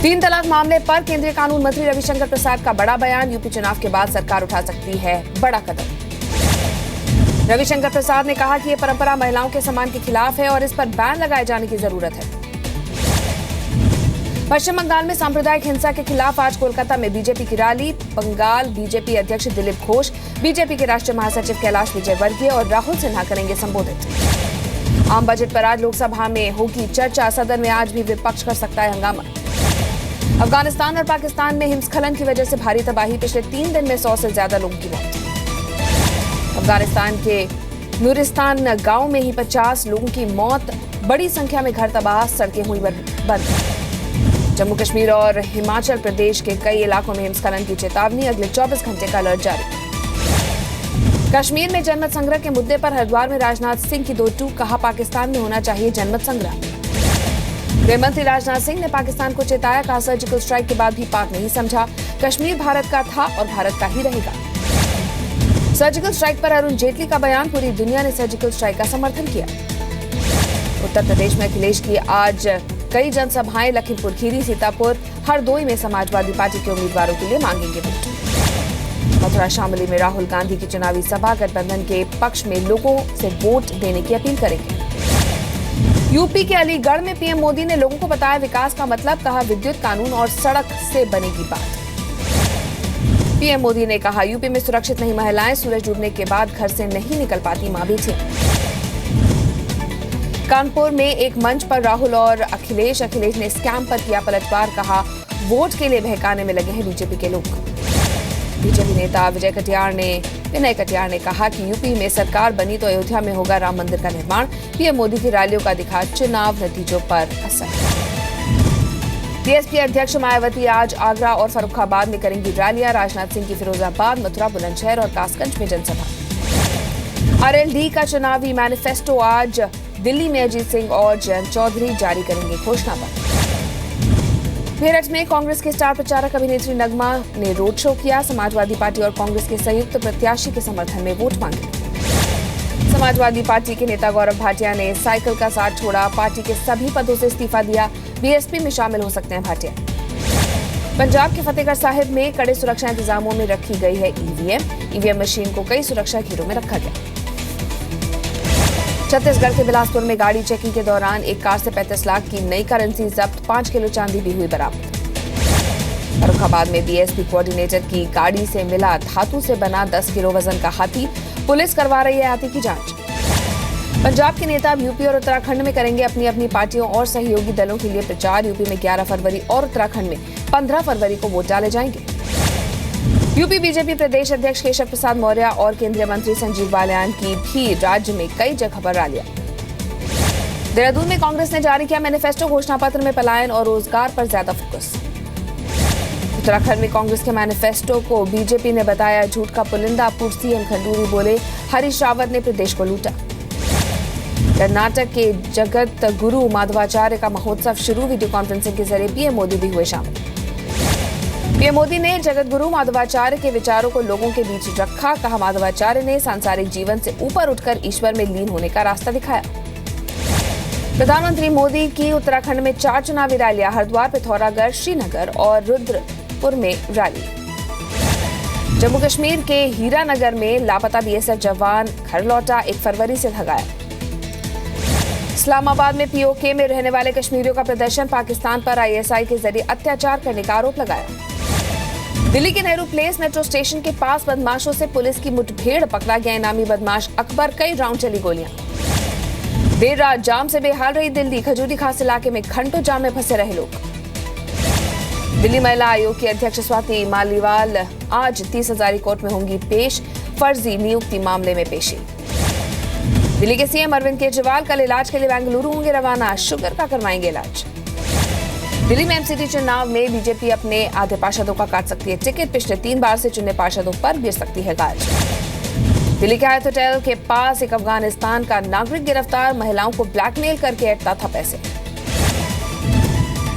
तीन तलाक मामले पर केंद्रीय कानून मंत्री रविशंकर प्रसाद का बड़ा बयान। यूपी चुनाव के बाद सरकार उठा सकती है बड़ा कदम। रविशंकर प्रसाद ने कहा कि यह परंपरा महिलाओं के सम्मान के खिलाफ है और इस पर बैन लगाए जाने की जरूरत है। पश्चिम बंगाल में सांप्रदायिक हिंसा के खिलाफ आज कोलकाता में बीजेपी की रैली। बंगाल बीजेपी अध्यक्ष दिलीप घोष, बीजेपी के राष्ट्रीय महासचिव कैलाश विजयवर्गीय और राहुल सिन्हा करेंगे संबोधित। आम बजट पर आज लोकसभा में होगी चर्चा। सदन में आज भी विपक्ष कर सकता है हंगामा। अफगानिस्तान और पाकिस्तान में हिमस्खलन की वजह से भारी तबाही। पिछले 3 दिन में 100 से ज्यादा लोगों की मौत। अफगानिस्तान के नूरिस्तान गांव में ही 50 लोगों की मौत। बड़ी संख्या में घर तबाह, सड़कें हुई बंद। जम्मू कश्मीर और हिमाचल प्रदेश के कई इलाकों में हिमस्खलन की चेतावनी। अगले 24 घंटे का अलर्ट जारी। कश्मीर में जनमत संग्रह के मुद्दे पर हरिद्वार में राजनाथ सिंह की दो टूक। कहा, पाकिस्तान में होना चाहिए जनमत संग्रह। गृह मंत्री राजनाथ सिंह ने पाकिस्तान को चेताया। कहा, सर्जिकल स्ट्राइक के बाद भी पाक नहीं समझा। कश्मीर भारत का था और भारत का ही रहेगा। सर्जिकल स्ट्राइक पर अरुण जेटली का बयान। पूरी दुनिया ने सर्जिकल स्ट्राइक का समर्थन किया। उत्तर प्रदेश में अखिलेश की आज कई जनसभाएं। लखीमपुर खीरी, सीतापुर, हरदोई में समाजवादी पार्टी के उम्मीदवारों के लिए मांगेंगे वोट। मथुरा शामली में राहुल गांधी की चुनावी सभा। गठबंधन के पक्ष में लोगों से वोट देने की अपील करेंगे। यूपी के अलीगढ़ में पीएम मोदी ने लोगों को बताया विकास का मतलब। कहा, विद्युत कानून और सड़क से बनेगी बात। पीएम मोदी ने कहा, यूपी में सुरक्षित नहीं महिलाएं। सूरज डूबने के बाद घर से नहीं निकल पाती मां बेटियां। कानपुर में एक मंच पर राहुल और अखिलेश ने स्कैम पर किया पलटवार। कहा, वोट के लिए बहकाने में लगे हैं बीजेपी के लोग। बीजेपी नेता विनय कटियार ने कहा कि यूपी में सरकार बनी तो अयोध्या में होगा राम मंदिर का निर्माण। पीएम मोदी की रैलियों का दिखा चुनाव नतीजों पर असर। बीएसपी अध्यक्ष मायावती आज आगरा और फर्रुखाबाद में करेंगी रैलियां। राजनाथ सिंह की फिरोजाबाद, मथुरा, बुलंदशहर और कासगंज में जनसभा। आरएलडी का चुनावी मैनिफेस्टो आज दिल्ली में अजीत सिंह और जयंत चौधरी जारी करेंगे घोषणा पत्र। मेरठ में कांग्रेस के स्टार प्रचारक अभिनेत्री नगमा ने रोड शो किया। समाजवादी पार्टी और कांग्रेस के संयुक्त प्रत्याशी के समर्थन में वोट मांगे। समाजवादी पार्टी के नेता गौरव भाटिया ने साइकिल का साथ छोड़ा। पार्टी के सभी पदों से इस्तीफा दिया। बीएसपी में शामिल हो सकते हैं भाटिया। पंजाब के फतेहगढ़ साहिब में कड़े सुरक्षा इंतजामों में रखी गई है ईवीएम मशीन को कई सुरक्षा घेरों में रखा गया। छत्तीसगढ़ के बिलासपुर में गाड़ी चेकिंग के दौरान एक कार से 35 लाख की नई करेंसी जब्त। 5 किलो चांदी भी हुई बरामद। फर्रुखाबाद में बीएसपी कोऑर्डिनेटर की गाड़ी से मिला धातु से बना 10 किलो वजन का हाथी। पुलिस करवा रही है हाथी की जांच। पंजाब के नेता अब यूपी और उत्तराखंड में करेंगे अपनी अपनी पार्टियों और सहयोगी दलों के लिए प्रचार। यूपी में 11 फरवरी और उत्तराखंड में 15 फरवरी को वोट डाले जाएंगे। यूपी बीजेपी प्रदेश अध्यक्ष केशव प्रसाद मौर्य और केंद्रीय मंत्री संजीव बालियान की भी राज्य में कई जगह पर रैलियां। देहरादून में कांग्रेस ने जारी किया मैनिफेस्टो। घोषणा पत्र में पलायन और रोजगार पर ज्यादा फोकस। उत्तराखंड में कांग्रेस के मैनिफेस्टो को बीजेपी ने बताया झूठ का पुलिंदा। पूर्व सीएम खंडूरी बोले, हरीश रावत ने प्रदेश को लूटा। कर्नाटक के जगत गुरु माधवाचार्य का महोत्सव शुरू। वीडियो कॉन्फ्रेंसिंग के जरिए पीएम मोदी भी हुए शामिल। पीएम मोदी ने जगत गुरु माधवाचार्य के विचारों को लोगों के बीच रखा। कहा, माधवाचार्य ने सांसारिक जीवन से ऊपर उठकर ईश्वर में लीन होने का रास्ता दिखाया। प्रधानमंत्री मोदी की उत्तराखंड में 4 चुनावी रैलियां। हरिद्वार, पिथौरागढ़, श्रीनगर और रुद्रपुर में रैली। जम्मू कश्मीर के हीरानगर में लापता बीएसएफ जवान घर लौटा। 1 फरवरी से भगाया। इस्लामाबाद में पीओके में रहने वाले कश्मीरियों का प्रदर्शन। पाकिस्तान पर आईएसआई के जरिए अत्याचार करने का आरोप लगाया। दिल्ली के नेहरू प्लेस मेट्रो स्टेशन के पास बदमाशों से पुलिस की मुठभेड़। पकड़ा गया इनामी बदमाश अकबर। कई राउंड चली गोलियां। देर रात जाम से बेहाल रही दिल्ली। खजूरी खास इलाके में घंटों जाम में फंसे रहे लोग। दिल्ली महिला आयोग की अध्यक्ष स्वाति मालीवाल आज 30 हजारी कोर्ट में होंगी पेश। फर्जी नियुक्ति मामले में पेशी। दिल्ली के सीएम अरविंद केजरीवाल कल इलाज के लिए बेंगलुरु होंगे रवाना। शुगर का करवाएंगे इलाज। दिल्ली में एमसीडी चुनाव में बीजेपी अपने आधे पार्षदों का काट सकती है टिकट। पिछले 3 बार से चुने पार्षदों पर गिर सकती है गाज। दिल्ली के हयात होटल के पास एक अफगानिस्तान का नागरिक गिरफ्तार। महिलाओं को ब्लैकमेल करके ऐंठता था पैसे।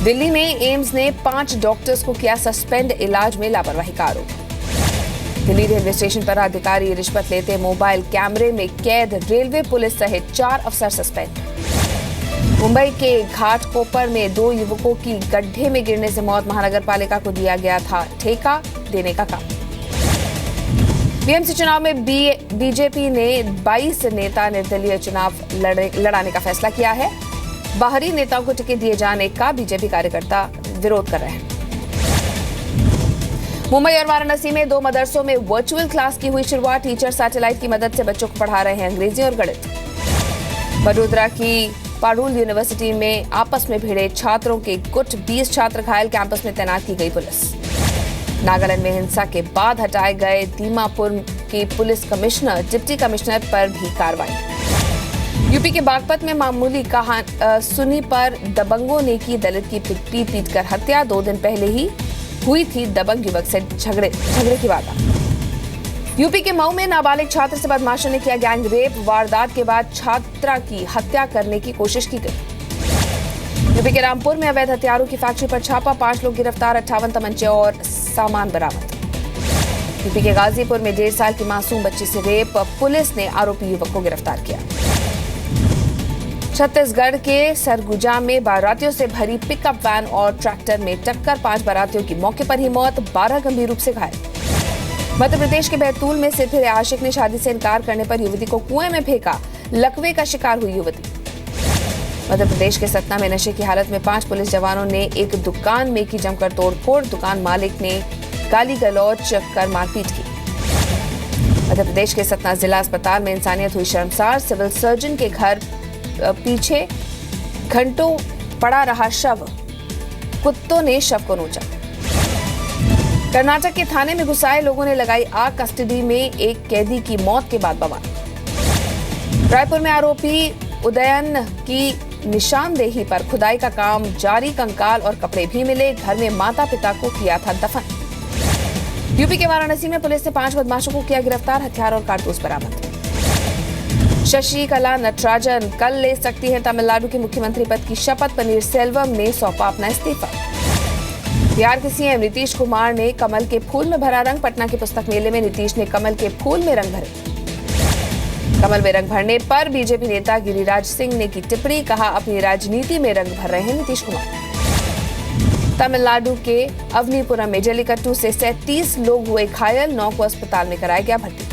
दिल्ली में एम्स ने 5 डॉक्टर्स को किया सस्पेंड। इलाज में लापरवाही का आरोप। दिल्ली रेलवे स्टेशन पर अधिकारी रिश्वत लेते मोबाइल कैमरे में कैद। रेलवे पुलिस सहित 4 अफसर सस्पेंड। मुंबई के घाटकोपर में 2 युवकों की गड्ढे में गिरने से मौत। महानगर पालिका को दिया गया था ठेका देने का काम। बीएमसी चुनाव में बीजेपी ने 22 नेता निर्दलीय चुनाव लड़ाने का फैसला किया है। बाहरी नेताओं को टिकट दिए जाने का बीजेपी कार्यकर्ता विरोध कर रहे हैं। मुंबई और वाराणसी में 2 मदरसों में वर्चुअल क्लास की हुई शुरुआत। टीचर सैटेलाइट की मदद से बच्चों को पढ़ा रहे हैं अंग्रेजी और गणित। वडोदरा की पारुल यूनिवर्सिटी में आपस में भिड़े छात्रों के गुट, 20 छात्र घायल। कैंपस में तैनात की गई पुलिस। नागालैंड में हिंसा के बाद हटाए गए दीमापुर के पुलिस कमिश्नर, डिप्टी कमिश्नर पर भी कार्रवाई। यूपी के बागपत में मामूली सुनी पर दबंगों ने की दलित की पीट कर हत्या। 2 दिन पहले ही हुई थी दबंग युवक से झगड़े की वारदात। यूपी के मऊ में नाबालिग छात्र से बदमाशों ने किया गैंग रेप। वारदात के बाद छात्रा की हत्या करने की कोशिश की गई। यूपी के रामपुर में अवैध हथियारों की फैक्ट्री पर छापा। 5 लोग गिरफ्तार, 58 तमंचे और सामान बरामद। यूपी के गाजीपुर में 1.5 साल की मासूम बच्ची से रेप। पुलिस ने आरोपी युवक को गिरफ्तार किया। छत्तीसगढ़ के सरगुजा में बारातियों से भरी पिकअप वैन और ट्रैक्टर में टक्कर। 5 बारातियों की मौके पर ही मौत, 12 गंभीर रूप से घायल। मध्य प्रदेश के बैतूल में सिर फिरे आशिक ने शादी से इनकार करने पर युवती को कुएं में फेंका। लकवे का शिकार हुई युवती। मध्य प्रदेश के सतना में नशे की हालत में 5 पुलिस जवानों ने एक दुकान में की जमकर तोड़फोड़। दुकान मालिक ने गाली गलौज कर मारपीट की। मध्य प्रदेश के सतना जिला अस्पताल में इंसानियत हुई शर्मसार। सिविल सर्जन के घर पीछे घंटों पड़ा रहा शव, कुत्तों ने शव को नोचा। कर्नाटक के थाने में घुसाए लोगों ने लगाई आग। कस्टडी में एक कैदी की मौत के बाद बवाल। रायपुर में आरोपी उदयन की निशानदेही पर खुदाई का काम जारी। कंकाल और कपड़े भी मिले। घर में माता पिता को किया था दफन। यूपी के वाराणसी में पुलिस ने 5 बदमाशों को किया गिरफ्तार। हथियार और कारतूस बरामद। शशिकला नटराजन कल ले सकती है तमिलनाडु के मुख्यमंत्री पद की शपथ। पनीरसेल्वम ने सौंपा अपना इस्तीफा। बिहार के सीएम नीतीश कुमार ने कमल के फूल में भरा रंग। पटना के पुस्तक मेले में नीतीश ने कमल के फूल में रंग भरे। कमल में रंग भरने पर बीजेपी नेता गिरिराज सिंह ने की टिप्पणी। कहा, अपनी राजनीति में रंग भर रहे हैं नीतीश कुमार। तमिलनाडु के अवनीपुरम में जल्लीकट्टू से 37 लोग हुए घायल। 9 को अस्पताल में कराया गया भर्ती।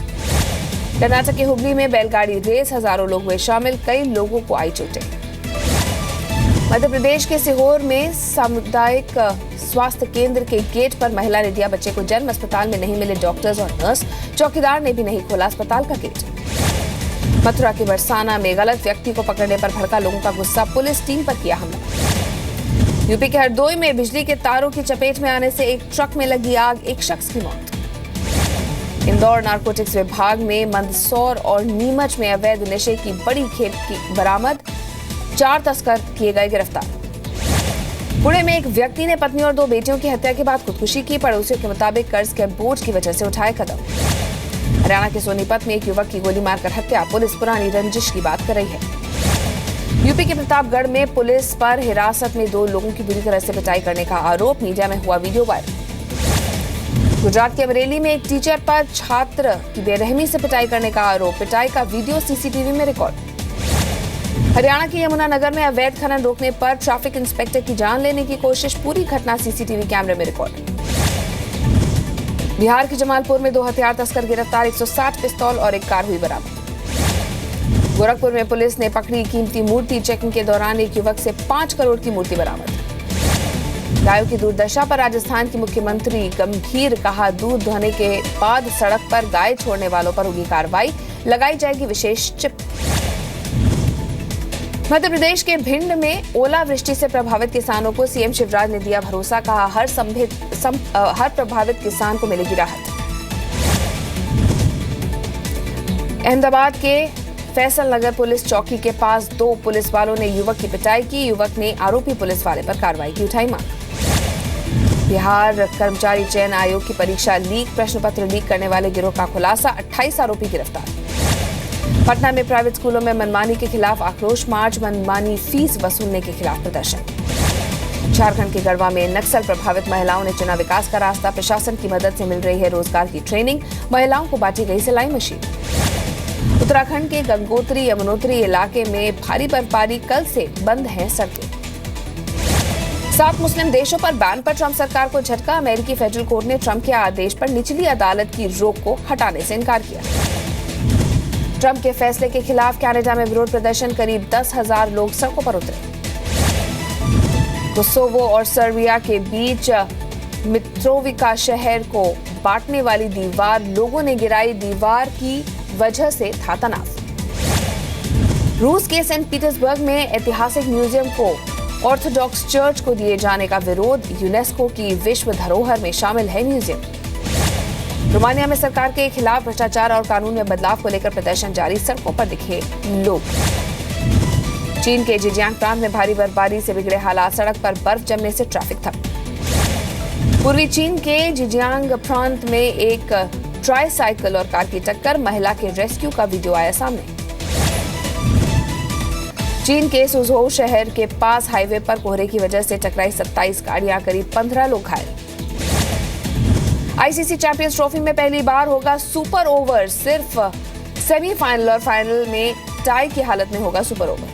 कर्नाटक के हुबली में बैलगाड़ी रेस, हजारों लोग हुए शामिल। कई लोगों को आई चोटें। मध्य प्रदेश के सीहोर में सामुदायिक स्वास्थ्य केंद्र के गेट पर महिला ने दिया बच्चे को जन्म। अस्पताल में नहीं मिले डॉक्टर्स और नर्स। चौकीदार ने भी नहीं खोला अस्पताल का गेट। मथुरा के बरसाना में गलत व्यक्ति को पकड़ने पर भड़का लोगों का गुस्सा। पुलिस टीम पर किया हमला। यूपी के हरदोई में बिजली के तारों की चपेट में आने से एक ट्रक में लगी आग, 1 शख्स की मौत। इंदौर नारकोटिक्स विभाग में मंदसौर और नीमच में अवैध नशे की बड़ी खेप की बरामद। 4 तस्कर किए गए गिरफ्तार। पुणे में एक व्यक्ति ने पत्नी और 2 बेटियों की हत्या के बाद खुदकुशी की। पड़ोसियों के मुताबिक कर्ज के बोझ की वजह से उठाए कदम। हरियाणा के सोनीपत में एक युवक की गोली मारकर हत्या। पुलिस पुरानी रंजिश की बात कर रही है। यूपी के प्रतापगढ़ में पुलिस पर हिरासत में 2 लोगों की बुरी तरह से पिटाई करने का आरोप। मीडिया में हुआ वीडियो वायरल। गुजरात के अमरेली में एक टीचर पर छात्र की बेरहमी से पिटाई करने का आरोप। पिटाई का वीडियो सीसीटीवी में रिकॉर्ड। हरियाणा के यमुनानगर में अवैध खनन रोकने पर ट्रैफिक इंस्पेक्टर की जान लेने की कोशिश। पूरी घटना सीसीटीवी कैमरे में रिकॉर्ड। बिहार के जमालपुर में 2 हथियार तस्कर गिरफ्तार। 160 पिस्तौल और एक कार हुई बरामद। गोरखपुर में पुलिस ने पकड़ी कीमती मूर्ति। चेकिंग के दौरान एक युवक से 5 करोड़ की मूर्ति बरामद। गायों की दुर्दशा पर राजस्थान की मुख्यमंत्री गंभीर। कहा, दूध धोने के बाद सड़क पर गाय छोड़ने वालों पर होगी कार्रवाई। लगाई जाएगी विशेष चिप। मध्य प्रदेश के भिंड में ओलावृष्टि से प्रभावित किसानों को सीएम शिवराज ने दिया भरोसा। कहा, हर प्रभावित किसान को मिलेगी राहत। अहमदाबाद के फैसल नगर पुलिस चौकी के पास 2 पुलिस वालों ने युवक की पिटाई की। युवक ने आरोपी पुलिस वाले पर कार्रवाई की उठाई मांग। बिहार कर्मचारी चयन आयोग की परीक्षा लीक। प्रश्न पत्र लीक करने वाले गिरोह का खुलासा। 28 आरोपी गिरफ्तार। पटना में प्राइवेट स्कूलों में मनमानी के खिलाफ आक्रोश मार्च। मनमानी फीस वसूलने के खिलाफ प्रदर्शन। झारखंड के गढ़वा में नक्सल प्रभावित महिलाओं ने चुना विकास का रास्ता। प्रशासन की मदद से मिल रही है रोजगार की ट्रेनिंग। महिलाओं को बांटी गई सिलाई मशीन। उत्तराखंड के गंगोत्री यमुनोत्री इलाके में भारी बर्फबारी, कल से बंद हैं सड़कें। 7 मुस्लिम देशों पर बैन पर ट्रंप सरकार को झटका। अमेरिकी फेडरल कोर्ट ने ट्रंप के आदेश पर निचली अदालत की रोक को हटाने से इनकार किया। ट्रंप के फैसले के खिलाफ कनाडा में विरोध प्रदर्शन, करीब 10,000 लोग सड़कों पर उतरे। कोसोवो और सर्बिया के बीच मित्रोविका शहर को बांटने वाली दीवार लोगों ने गिराई, दीवार की वजह से था तनाव। रूस के सेंट पीटर्सबर्ग में ऐतिहासिक म्यूजियम को ऑर्थोडॉक्स चर्च को दिए जाने का विरोध, यूनेस्को की विश्व धरोहर में शामिल है म्यूजियम। रोमानिया में सरकार के खिलाफ भ्रष्टाचार और कानून में बदलाव को लेकर प्रदर्शन जारी, सड़कों पर दिखे लोग। चीन के जिजियांग प्रांत में भारी बर्फबारी से बिगड़े हालात, सड़क पर बर्फ जमने से ट्रैफिक ठप। पूर्वी चीन के जिजियांग प्रांत में एक ट्राईसाइकिल और कार की टक्कर, महिला के रेस्क्यू का वीडियो आया सामने। चीन के सुझोउ शहर के पास हाईवे पर कोहरे की वजह से टकराई 27 गाड़ियां, करीब 15 लोग घायल। आईसीसी चैंपियंस ट्रॉफी में पहली बार होगा सुपर ओवर, सिर्फ सेमीफाइनल और फाइनल में टाई की हालत में होगा सुपर ओवर।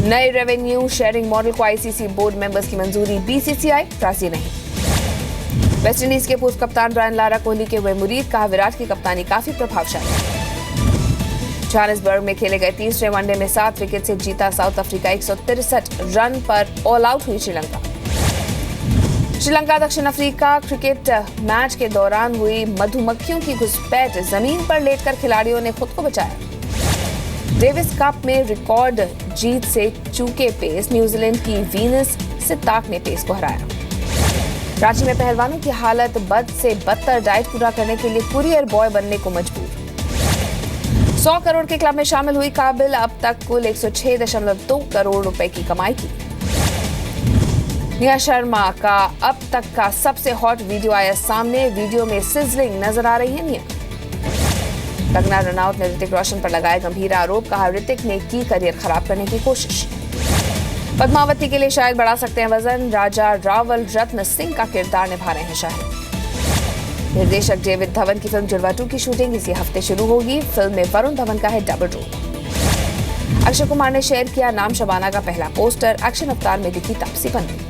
नए रेवेन्यू शेयरिंग मॉडल को आईसीसी बोर्ड मेंबर्स की मंजूरी, बीसीसीआई राजी नहीं। वेस्टइंडीज के पूर्व कप्तान ब्रायन लारा कोहली के हुए मुरीद, कहा विराट की कप्तानी काफी प्रभावशाली। जोहानिसबर्ग में खेले गए तीसरे वनडे में 7 विकेट से जीता साउथ अफ्रीका, 163 रन पर ऑल आउट हुई श्रीलंका दक्षिण अफ्रीका क्रिकेट मैच के दौरान हुई मधुमक्खियों की घुसपैठ, जमीन पर लेटकर खिलाड़ियों ने खुद को बचाया। डेविस कप में रिकॉर्ड जीत से चूके पेस, न्यूजीलैंड की वीनस सिताक ने पेस को हराया। रांची में पहलवानों की हालत बद से बदतर, डाइट पूरा करने के लिए कुरियर बॉय बनने को मजबूर। 100 करोड़ के क्लब में शामिल हुई काबिल, अब तक कुल 106.2 करोड़ रुपए की कमाई की। निया शर्मा का अब तक का सबसे हॉट वीडियो आया सामने, वीडियो में सिजलिंग नजर आ रही है निया। कंगना रनौत ने ऋतिक रोशन पर लगाया गंभीर आरोप, कहा ऋतिक ने की करियर खराब करने की कोशिश। पद्मावती के लिए शायद बढ़ा सकते हैं वजन, राजा रावल रत्न सिंह का किरदार निभा रहे हैं शाहिद। निर्देशक डेविड धवन की फिल्म जुड़वा 2 की शूटिंग इसी हफ्ते शुरू होगी। फिल्म में वरुण धवन का है डबल रोल। अक्षय कुमार ने शेयर किया नाम शबाना का पहला पोस्टर, एक्शन अवतार में दिखी तापसी पन्नू।